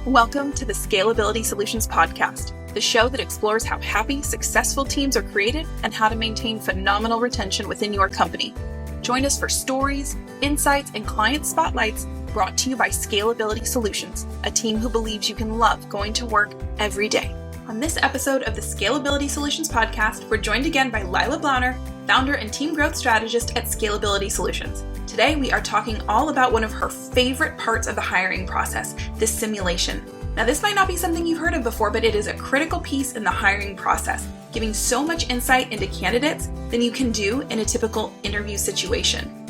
Welcome to the Scalability Solutions Podcast, the show that explores how happy, successful teams are created and how to maintain phenomenal retention within your company. Join us for stories, insights, and client spotlights brought to you by Scalability Solutions, a team who believes you can love going to work every day. On this episode of the Scalability Solutions Podcast, we're joined again by Leila Blauner, founder and team growth strategist at Scalability Solutions. Today, we are talking all about one of her favorite parts of the hiring process, the simulation. Now, this might not be something you've heard of before, but it is a critical piece in the hiring process, giving so much insight into candidates than you can do in a typical interview situation.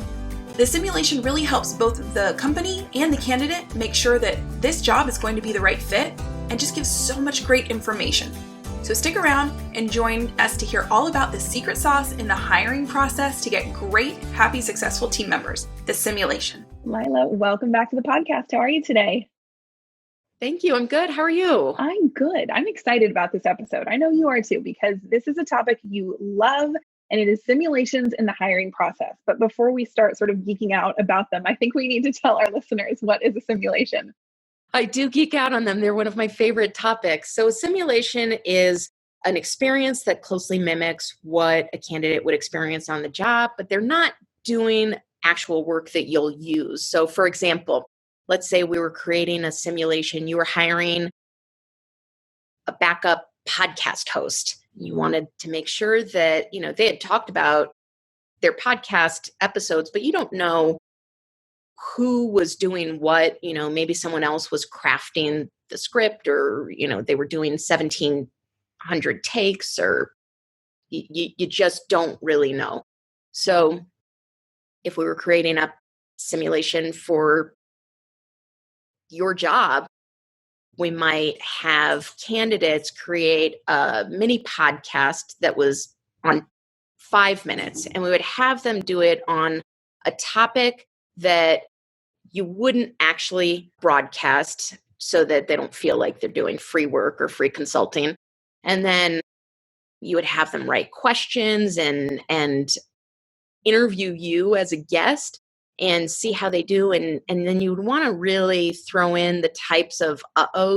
The simulation really helps both the company and the candidate make sure that this job is going to be the right fit and just gives so much great information. So stick around and join us to hear all about the secret sauce in the hiring process to get great, happy, successful team members, the simulation. Leila, welcome back to the podcast. How are you today? Thank you. I'm good. How are you? I'm good. I'm excited about this episode. I know you are too, because this is a topic you love, and it is simulations in the hiring process. But before we start sort of geeking out about them, I think we need to tell our listeners, what is a simulation? I do geek out on them. They're one of my favorite topics. So a simulation is an experience that closely mimics what a candidate would experience on the job, but they're not doing actual work that you'll use. So for example, let's say we were creating a simulation. You were hiring a backup podcast host. You wanted to make sure that, they had talked about their podcast episodes, but you don't know who was doing what. Maybe someone else was crafting the script, or, they were doing 1,700 takes, or you just don't really know. So if we were creating a simulation for your job, we might have candidates create a mini podcast that was on 5 minutes, and we would have them do it on a topic that you wouldn't actually broadcast, so that they don't feel like they're doing free work or free consulting. And then you would have them write questions and interview you as a guest and see how they do. And then you would want to really throw in the types of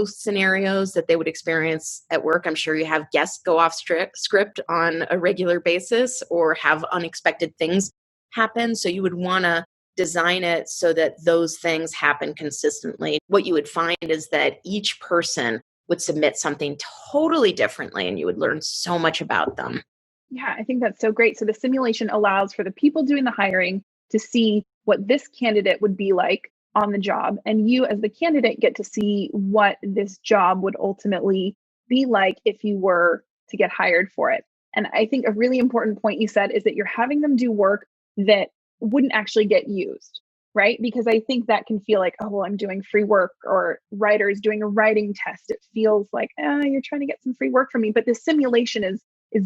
scenarios that they would experience at work. I'm sure you have guests go off script on a regular basis or have unexpected things happen. So you would want to design it so that those things happen consistently. What you would find is that each person would submit something totally differently, and you would learn so much about them. Yeah, I think that's so great. So the simulation allows for the people doing the hiring to see what this candidate would be like on the job. And you as the candidate get to see what this job would ultimately be like if you were to get hired for it. And I think a really important point you said is that you're having them do work that wouldn't actually get used, right? Because I think that can feel like, oh, well, I'm doing free work, or writers doing a writing test. It feels like, you're trying to get some free work from me. But the simulation is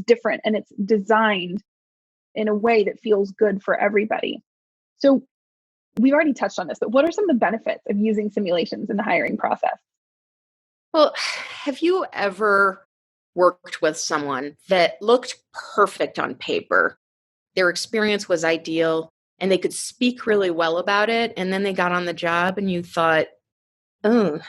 different, and it's designed in a way that feels good for everybody. So we've already touched on this, but what are some of the benefits of using simulations in the hiring process? Well, have you ever worked with someone that looked perfect on paper? Their experience was ideal, and they could speak really well about it. And then they got on the job and you thought, oh,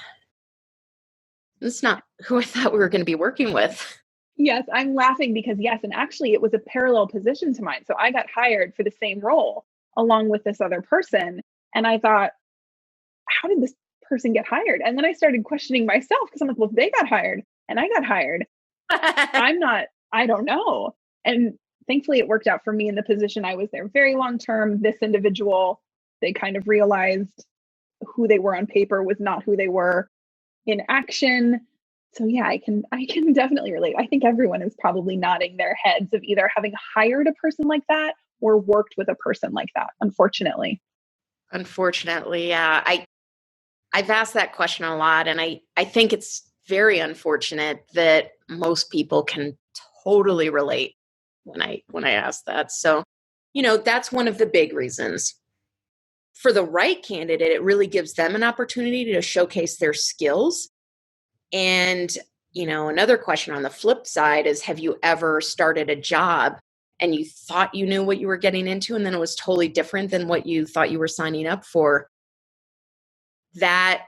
that's not who I thought we were going to be working with. Yes, I'm laughing because yes, and actually it was a parallel position to mine. So I got hired for the same role along with this other person. And I thought, how did this person get hired? And then I started questioning myself, because I'm like, well, if they got hired and I got hired, I don't know. And thankfully it worked out for me in the position. I was there very long term. This individual, they kind of realized who they were on paper was not who they were in action. So yeah, I can definitely relate. I think everyone is probably nodding their heads of either having hired a person like that or worked with a person like that, unfortunately. Unfortunately, yeah. I've asked that question a lot, and I think it's very unfortunate that most people can totally relate when I ask that. So, that's one of the big reasons. For the right candidate, it really gives them an opportunity to showcase their skills. And, another question on the flip side is, have you ever started a job and you thought you knew what you were getting into, and then it was totally different than what you thought you were signing up for? That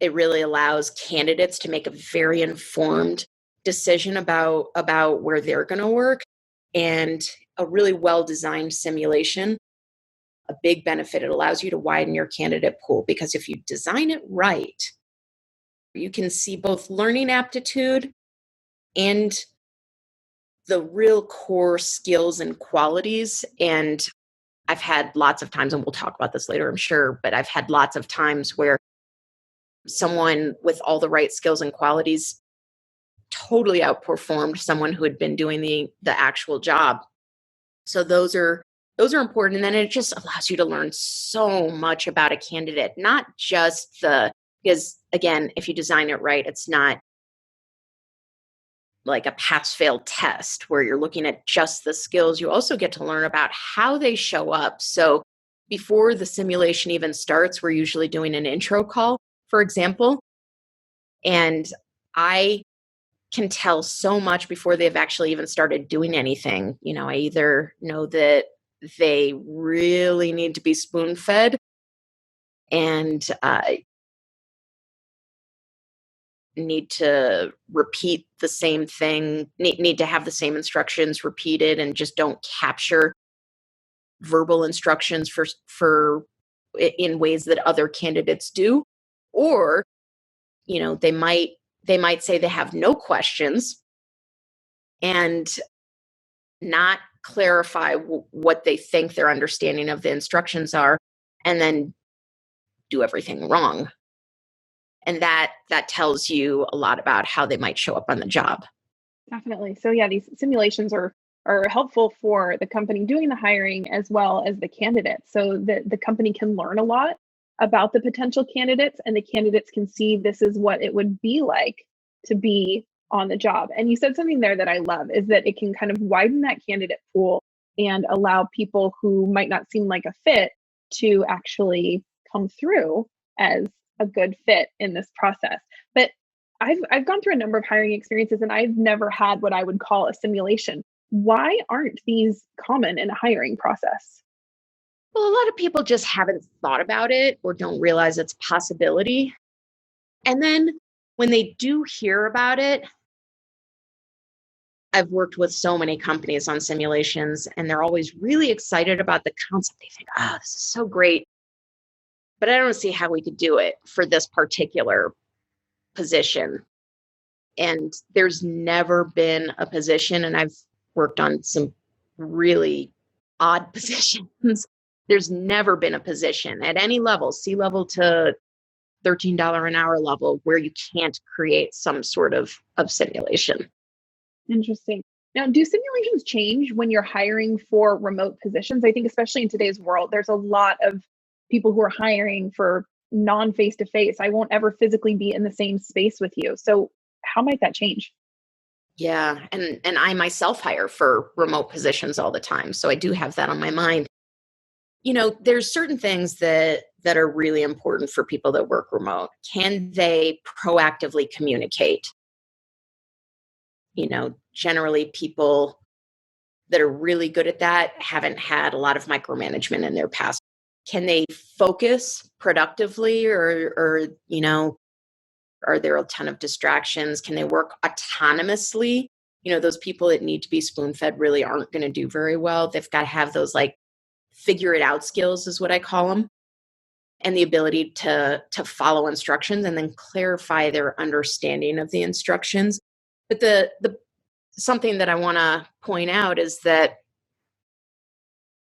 it really allows candidates to make a very informed decision about where they're going to work. And a really well-designed simulation, a big benefit, it allows you to widen your candidate pool, because if you design it right, you can see both learning aptitude and the real core skills and qualities. And I've had lots of times, and we'll talk about this later, I'm sure, but I've had lots of times where someone with all the right skills and qualities totally outperformed someone who had been doing the actual job. So those are important. And then it just allows you to learn so much about a candidate, not just because again, if you design it right, it's not like a pass-fail test where you're looking at just the skills. You also get to learn about how they show up. So before the simulation even starts, we're usually doing an intro call, for example. And I can tell so much before they've actually even started doing anything. I either know that they really need to be spoon-fed and need to repeat the same thing, need to have the same instructions repeated, and just don't capture verbal instructions for in ways that other candidates do. Or, they might say they have no questions and not clarify what they think their understanding of the instructions are, and then do everything wrong. And that tells you a lot about how they might show up on the job. Definitely. So yeah, these simulations are helpful for the company doing the hiring as well as the candidates, so that the company can learn a lot about the potential candidates, and the candidates can see this is what it would be like to be on the job. And you said something there that I love, is that it can kind of widen that candidate pool and allow people who might not seem like a fit to actually come through as a good fit in this process. But I've gone through a number of hiring experiences, and I've never had what I would call a simulation. Why aren't these common in a hiring process? Well, a lot of people just haven't thought about it or don't realize it's a possibility. And then when they do hear about it, I've worked with so many companies on simulations, and they're always really excited about the concept. They think, oh, this is so great, but I don't see how we could do it for this particular position. And there's never been a position, and I've worked on some really odd positions. There's never been a position at any level, C-level to $13 an hour level, where you can't create some sort of simulation. Interesting. Now, do simulations change when you're hiring for remote positions? I think especially in today's world, there's a lot of people who are hiring for non-face-to-face. I won't ever physically be in the same space with you. So how might that change? Yeah. And I myself hire for remote positions all the time. So I do have that on my mind. There's certain things that are really important for people that work remote. Can they proactively communicate? Generally people that are really good at that haven't had a lot of micromanagement in their past. Can they focus productively, or are there a ton of distractions? Can they work autonomously? Those people that need to be spoon-fed really aren't going to do very well. They've got to have those figure it out skills, is what I call them, and the ability to follow instructions and then clarify their understanding of the instructions. But the something that I want to point out is that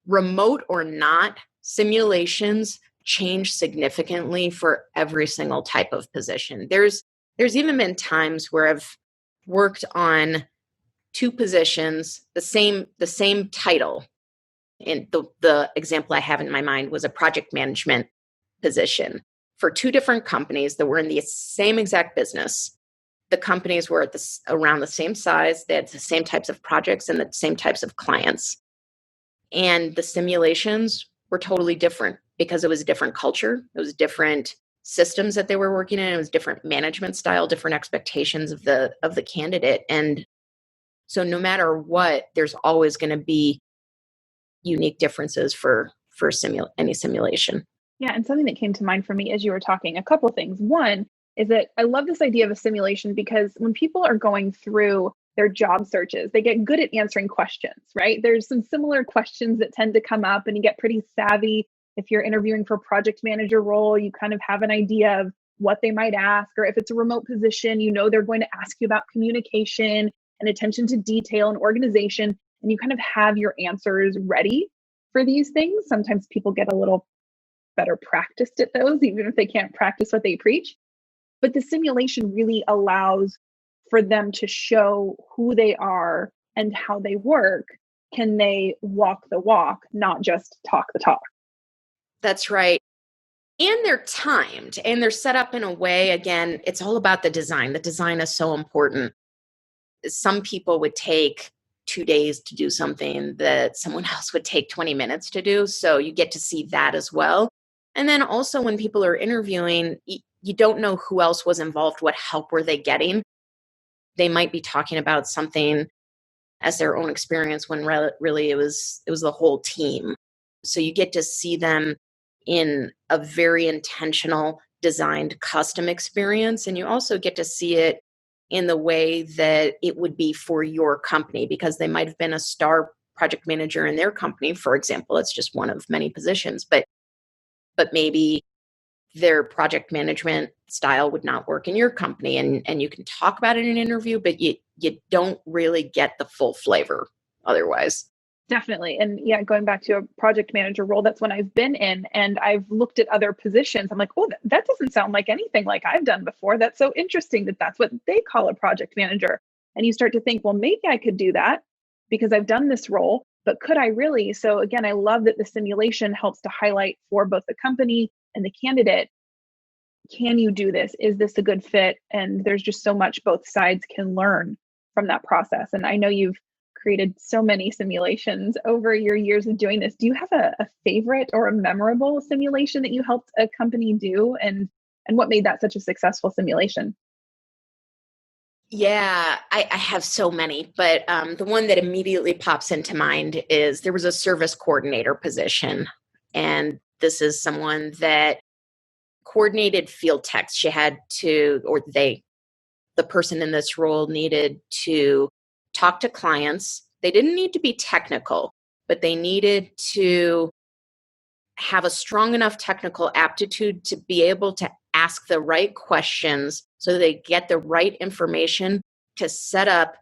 remote or not, simulations change significantly for every single type of position. There's even been times where I've worked on two positions, the same title. And the example I have in my mind was a project management position for two different companies that were in the same exact business. The companies were around the same size. They had the same types of projects and the same types of clients. And the simulations were totally different because it was a different culture. It was different systems that they were working in. It was different management style, different expectations of the candidate. And so no matter what, there's always going to be unique differences for any simulation. Yeah. And something that came to mind for me as you were talking, a couple of things. One is that I love this idea of a simulation because when people are going through their job searches, they get good at answering questions, right? There's some similar questions that tend to come up, and you get pretty savvy. If you're interviewing for a project manager role, you kind of have an idea of what they might ask. Or if it's a remote position, you know they're going to ask you about communication and attention to detail and organization, and you kind of have your answers ready for these things. Sometimes people get a little better practiced at those, even if they can't practice what they preach. But the simulation really allows for them to show who they are and how they work. Can they walk the walk, not just talk the talk? That's right. And they're timed and they're set up in a way, again, it's all about the design. The design is so important. Some people would take 2 days to do something that someone else would take 20 minutes to do. So you get to see that as well. And then also when people are interviewing, you don't know who else was involved, what help were they getting. They might be talking about something as their own experience when really it was the whole team. So you get to see them in a very intentional, designed custom experience. And you also get to see it in the way that it would be for your company, because they might have been a star project manager in their company, for example. It's just one of many positions, but maybe their project management style would not work in your company. And you can talk about it in an interview, but you don't really get the full flavor otherwise. Definitely. And yeah, going back to a project manager role, that's when I've been in, and I've looked at other positions. I'm like, oh, that doesn't sound like anything like I've done before. That's so interesting that that's what they call a project manager. And you start to think, well, maybe I could do that because I've done this role, but could I really? So again, I love that the simulation helps to highlight for both the company and the candidate, can you do this? Is this a good fit? And there's just so much both sides can learn from that process. And I know you've created so many simulations over your years of doing this. Do you have a favorite or a memorable simulation that you helped a company do? And what made that such a successful simulation? Yeah, I have so many, but the one that immediately pops into mind is there was a service coordinator position. And this is someone that coordinated field techs. She had to, or the person in this role needed to talk to clients. They didn't need to be technical, but they needed to have a strong enough technical aptitude to be able to ask the right questions so they get the right information to set up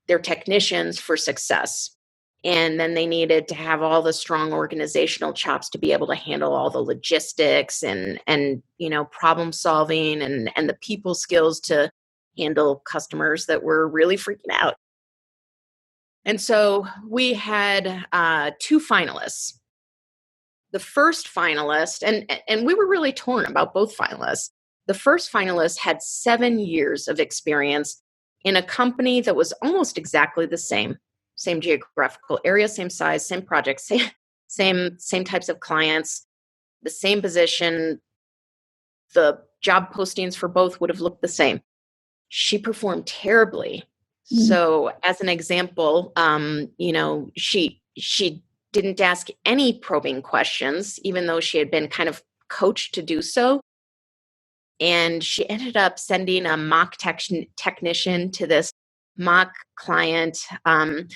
their technicians for success. And then they needed to have all the strong organizational chops to be able to handle all the logistics and problem solving and the people skills to handle customers that were really freaking out. And so we had two finalists. The first finalist, and we were really torn about both finalists. The first finalist had 7 years of experience in a company that was almost exactly the same geographical area, same size, same projects, same types of clients, the same position. The job postings for both would have looked the same. She performed terribly. So as an example, she didn't ask any probing questions, even though she had been kind of coached to do so. And she ended up sending a mock technician to this mock client. And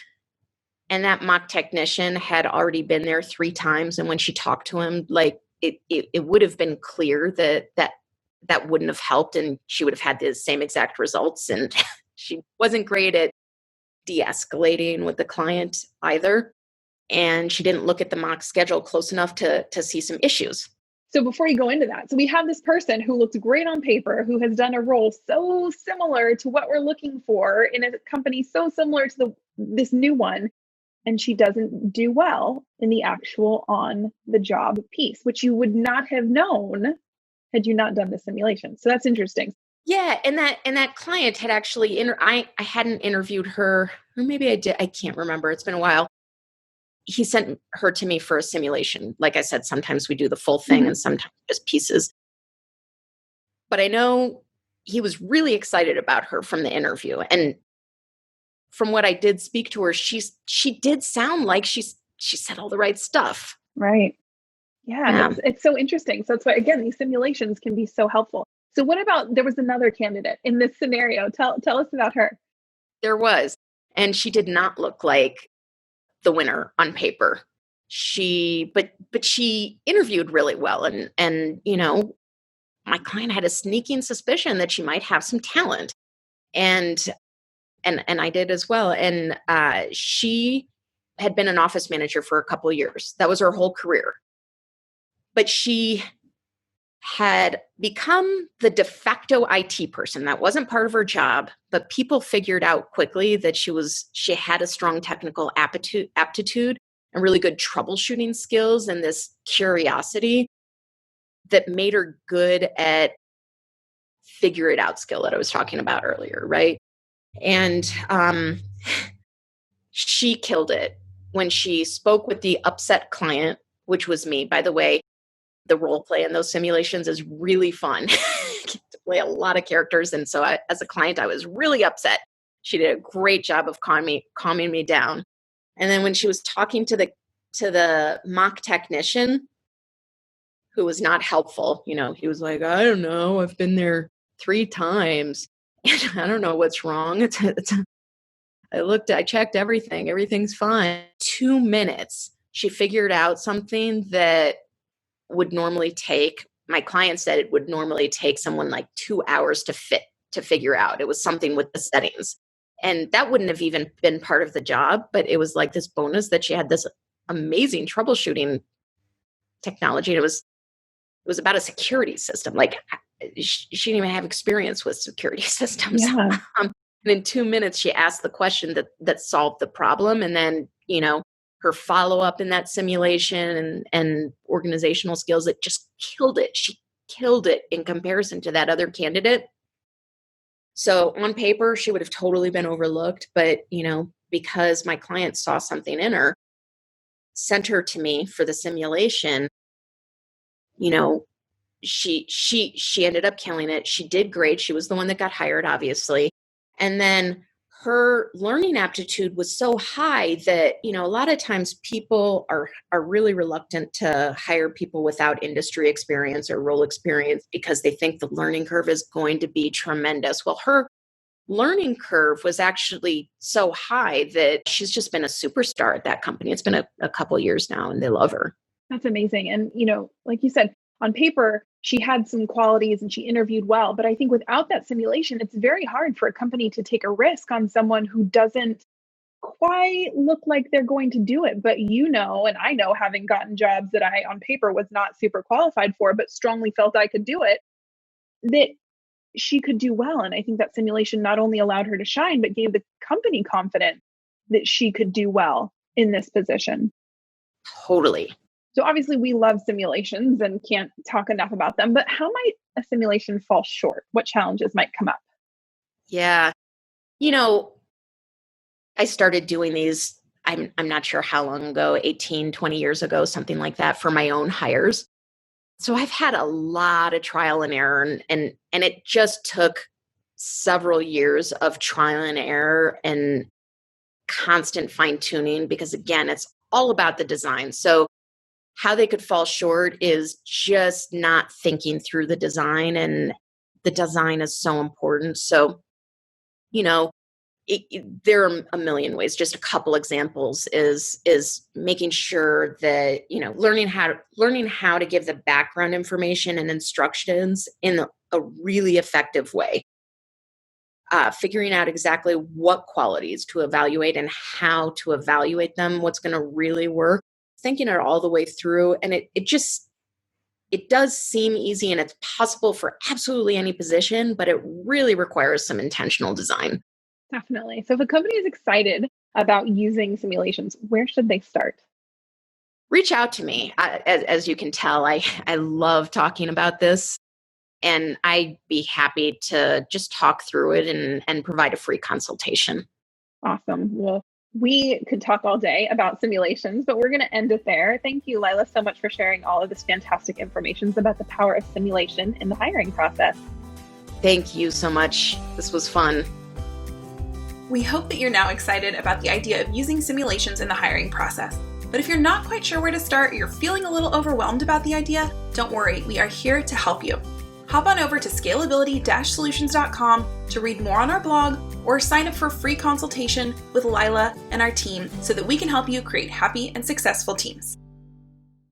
that mock technician had already been there 3 times. And when she talked to him, like it would have been clear that wouldn't have helped, and she would have had the same exact results. And she wasn't great at de-escalating with the client either. And she didn't look at the mock schedule close enough to see some issues. So before you go into that, so we have this person who looks great on paper, who has done a role so similar to what we're looking for in a company so similar to this new one, and she doesn't do well in the actual on the job piece, which you would not have known had you not done the simulation. So that's interesting. Yeah, and that client had actually I hadn't interviewed her, or maybe I did. I can't remember. It's been a while. He sent her to me for a simulation. Like I said, sometimes we do the full thing and sometimes just pieces. But I know he was really excited about her from the interview. And from what I did speak to her, she did sound like she said all the right stuff. Right. Yeah, it's so interesting. So that's why, again, these simulations can be so helpful. So what about, there was another candidate in this scenario. Tell us about her. There was, and she did not look like the winner on paper. But she interviewed really well, and my client had a sneaking suspicion that she might have some talent, and I did as well. And she had been an office manager for a couple of years. That was her whole career. But she had become the de facto IT person. That wasn't part of her job, but people figured out quickly that she had a strong technical aptitude and really good troubleshooting skills and this curiosity that made her good at figure it out skill that I was talking about earlier, right? And she killed it when she spoke with the upset client, which was me, by the way. The role play in those simulations is really fun. To play a lot of characters. And so as a client, I was really upset. She did a great job of calming me down. And then when she was talking to the mock technician, who was not helpful, he was like, I don't know, I've been there 3 times. And I don't know what's wrong. I checked everything. Everything's fine. 2 minutes, she figured out something that would normally take, my client said it would normally take someone like 2 hours to figure out. It was something with the settings. And that wouldn't have even been part of the job, but it was like this bonus that she had this amazing troubleshooting technology. And it was about a security system. Like she didn't even have experience with security systems. Yeah. And in 2 minutes, she asked the question that solved the problem. And then, her follow-up in that simulation and organizational skills, it just killed it. She killed it in comparison to that other candidate. So on paper, she would have totally been overlooked. But, because my client saw something in her, sent her to me for the simulation, she ended up killing it. She did great. She was the one that got hired, obviously. And then her learning aptitude was so high that, a lot of times people are really reluctant to hire people without industry experience or role experience because they think the learning curve is going to be tremendous. Well, her learning curve was actually so high that she's just been a superstar at that company. It's been a couple of years now, and they love her. That's amazing. And, like you said, on paper, she had some qualities and she interviewed well. But I think without that simulation, it's very hard for a company to take a risk on someone who doesn't quite look like they're going to do it. But and I know, having gotten jobs that I on paper was not super qualified for, but strongly felt I could do it, that she could do well. And I think that simulation not only allowed her to shine, but gave the company confidence that she could do well in this position. Totally. So obviously we love simulations and can't talk enough about them, but how might a simulation fall short? What challenges might come up? Yeah. I started doing these, I'm not sure how long ago, 18, 20 years ago, something like that, for my own hires. So I've had a lot of trial and error, and it just took several years of trial and error and constant fine tuning, because again, it's all about the design. So how they could fall short is just not thinking through the design, and the design is so important. So, there are a million ways. Just a couple examples is making sure that, learning how to give the background information and instructions in a really effective way. Figuring out exactly what qualities to evaluate and how to evaluate them, what's going to really work. Thinking it all the way through. And it does seem easy, and it's possible for absolutely any position, but it really requires some intentional design. Definitely. So if a company is excited about using simulations, where should they start? Reach out to me. As you can tell, I love talking about this, and I'd be happy to just talk through it and provide a free consultation. Awesome. Well, we could talk all day about simulations, but we're going to end it there. Thank you, Leila, so much for sharing all of this fantastic information about the power of simulation in the hiring process. Thank you so much. This was fun. We hope that you're now excited about the idea of using simulations in the hiring process. But if you're not quite sure where to start or you're feeling a little overwhelmed about the idea, don't worry, we are here to help you. Hop on over to scalability-solutions.com to read more on our blog or sign up for a free consultation with Leila and our team so that we can help you create happy and successful teams.